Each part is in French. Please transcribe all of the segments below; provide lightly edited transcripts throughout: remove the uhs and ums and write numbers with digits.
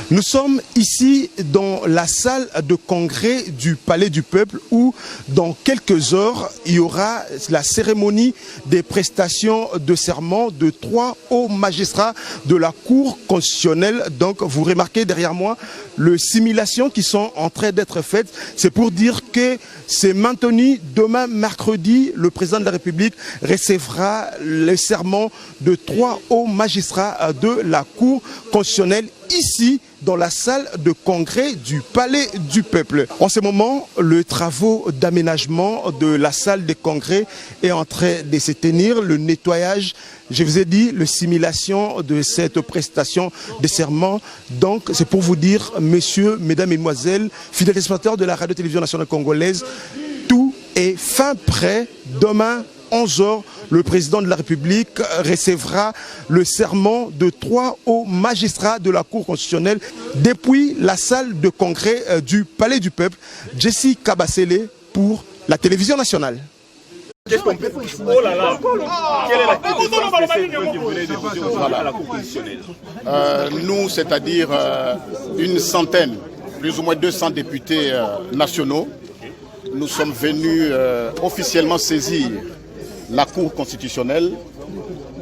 Nous sommes ici dans la salle de congrès du Palais du Peuple où dans quelques heures il y aura la cérémonie des prestations de serment de 3 hauts magistrats de la Cour constitutionnelle. Donc vous remarquez derrière moi les simulations qui sont en train d'être faites. C'est pour dire que c'est maintenu. Demain mercredi, le président de la République recevra le serment de 3 hauts magistrats de la Cour constitutionnelle ici dans la salle de congrès du Palais du Peuple. En ce moment, le travaux d'aménagement de la salle de congrès est en train de se tenir. Le nettoyage, je vous ai dit, la simulation de cette prestation de serment. Donc, c'est pour vous dire, messieurs, mesdames, mesdemoiselles, fidèles téléspectateurs de la radio-télévision nationale congolaise, tout est fin prêt. Demain, 11h, le président de la République recevra le serment de 3 hauts magistrats de la Cour constitutionnelle depuis la salle de congrès du Palais du Peuple. Jessie Kabasele pour la télévision nationale. Oh là là, quelle est la question que vous voulez déposer à la Cour constitutionnelle? Nous, c'est-à-dire une centaine, plus ou moins 200 députés nationaux, nous sommes venus officiellement saisir la Cour constitutionnelle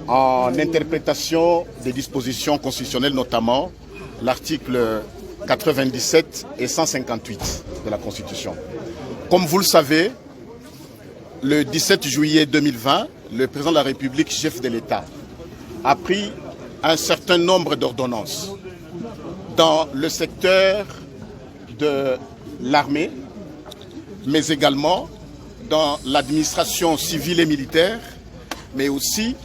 en interprétation des dispositions constitutionnelles, notamment l'article 97 et 158 de la Constitution. Comme vous le savez, le 17 juillet 2020, le président de la République, chef de l'État, a pris un certain nombre d'ordonnances dans le secteur de l'armée, mais également dans l'administration civile et militaire, mais aussi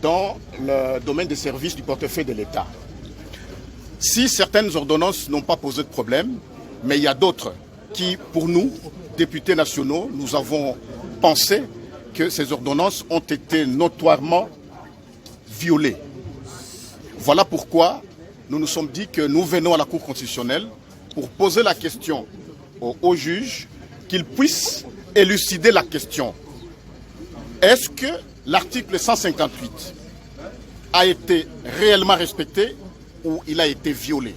dans le domaine des services du portefeuille de l'État. Si certaines ordonnances n'ont pas posé de problème, mais il y a d'autres qui, pour nous, députés nationaux, nous avons pensé que ces ordonnances ont été notoirement violées. Voilà pourquoi nous nous sommes dit que nous venons à la Cour constitutionnelle pour poser la question aux juges qu'ils puissent élucider la question. Est-ce que l'article 158 a été réellement respecté ou il a été violé?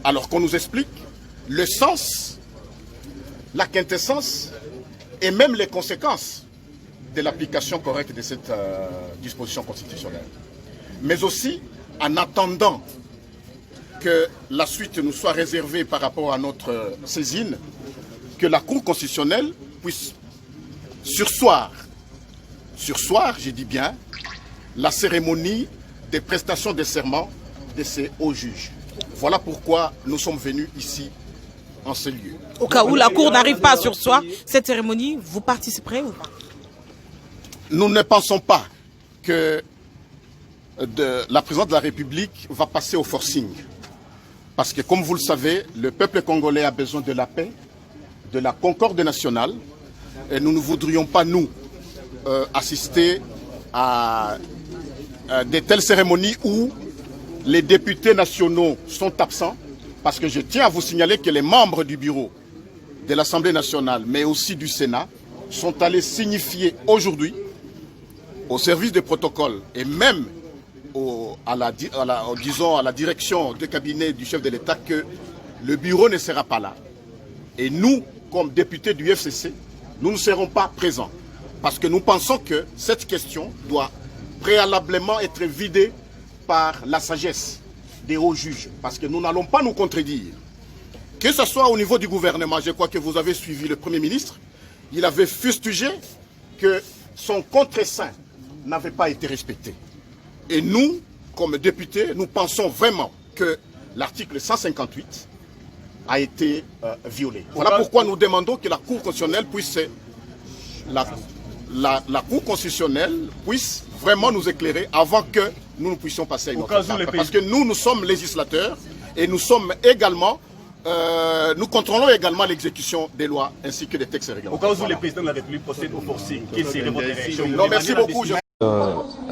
Alors qu'on nous explique le sens, la quintessence et même les conséquences de l'application correcte de cette disposition constitutionnelle. Mais aussi, en attendant que la suite nous soit réservée par rapport à notre saisine, que la Cour constitutionnelle puisse sursoir, je dis bien, la cérémonie des prestations de serment de ces hauts juges. Voilà pourquoi nous sommes venus ici, en ce lieu. Au cas où la Cour n'arrive pas à sursoir cette cérémonie, vous participerez ou pas? Nous ne pensons pas que la présidente de la République va passer au forcing. Parce que, comme vous le savez, le peuple congolais a besoin de la paix, de la concorde nationale. Et nous ne voudrions pas, nous, assister à de telles cérémonies où les députés nationaux sont absents, parce que je tiens à vous signaler que les membres du bureau de l'Assemblée nationale, mais aussi du Sénat, sont allés signifier aujourd'hui au service de protocole et même à la direction de cabinet du chef de l'État que le bureau ne sera pas là. Et nous, comme députés du FCC, nous ne serons pas présents parce que nous pensons que cette question doit préalablement être vidée par la sagesse des hauts juges, parce que nous n'allons pas nous contredire. Que ce soit au niveau du gouvernement, je crois que vous avez suivi le Premier ministre, il avait fustigé que son contre-saint n'avait pas été respecté. Et nous, comme députés, nous pensons vraiment que l'article 158 a été violé. Voilà pourquoi nous demandons que la Cour constitutionnelle puisse, la Cour constitutionnelle puisse vraiment nous éclairer avant que nous puissions passer à une autre étape. Parce que nous sommes législateurs et nous sommes également, nous contrôlons également l'exécution des lois ainsi que des textes et règlements. Au cas où le président de la République procède au forcing, quelle serait votre réaction? Non, merci beaucoup.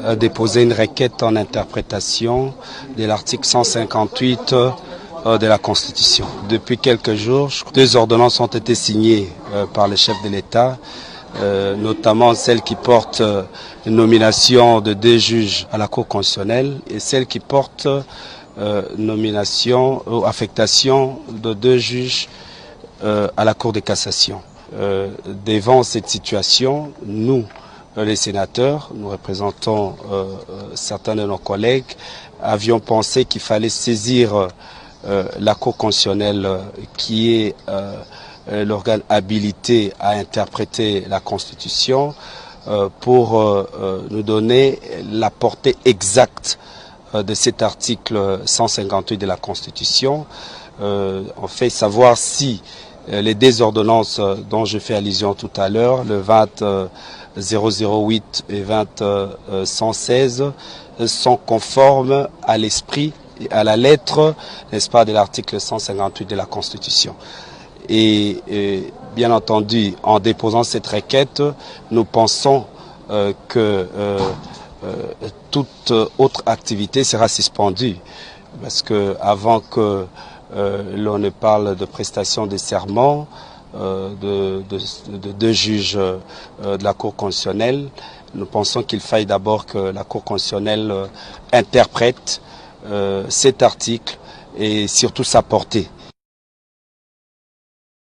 A déposé une requête en interprétation de l'article 158 de la Constitution. Depuis quelques jours, 2 ordonnances ont été signées par le chef de l'État, notamment celle qui porte une nomination de 2 juges à la Cour constitutionnelle et celle qui porte nomination ou affectation de 2 juges à la Cour de cassation. Devant cette situation, nous, les sénateurs, nous représentons certains de nos collègues, avions pensé qu'il fallait saisir la Cour constitutionnelle qui est l'organe habilité à interpréter la Constitution pour nous donner la portée exacte de cet article 158 de la Constitution. En fait, savoir si les 2 ordonnances dont je fais allusion tout à l'heure, le 20-008 et 20-116, sont conformes à l'esprit et à la lettre, n'est-ce pas, de l'article 158 de la Constitution. Et bien entendu, en déposant cette requête, nous pensons que toute autre activité sera suspendue. Parce que avant que l'on ne parle de prestation de serment de 2 juges de la Cour constitutionnelle, nous pensons qu'il faille d'abord que la Cour constitutionnelle interprète cet article et surtout sa portée.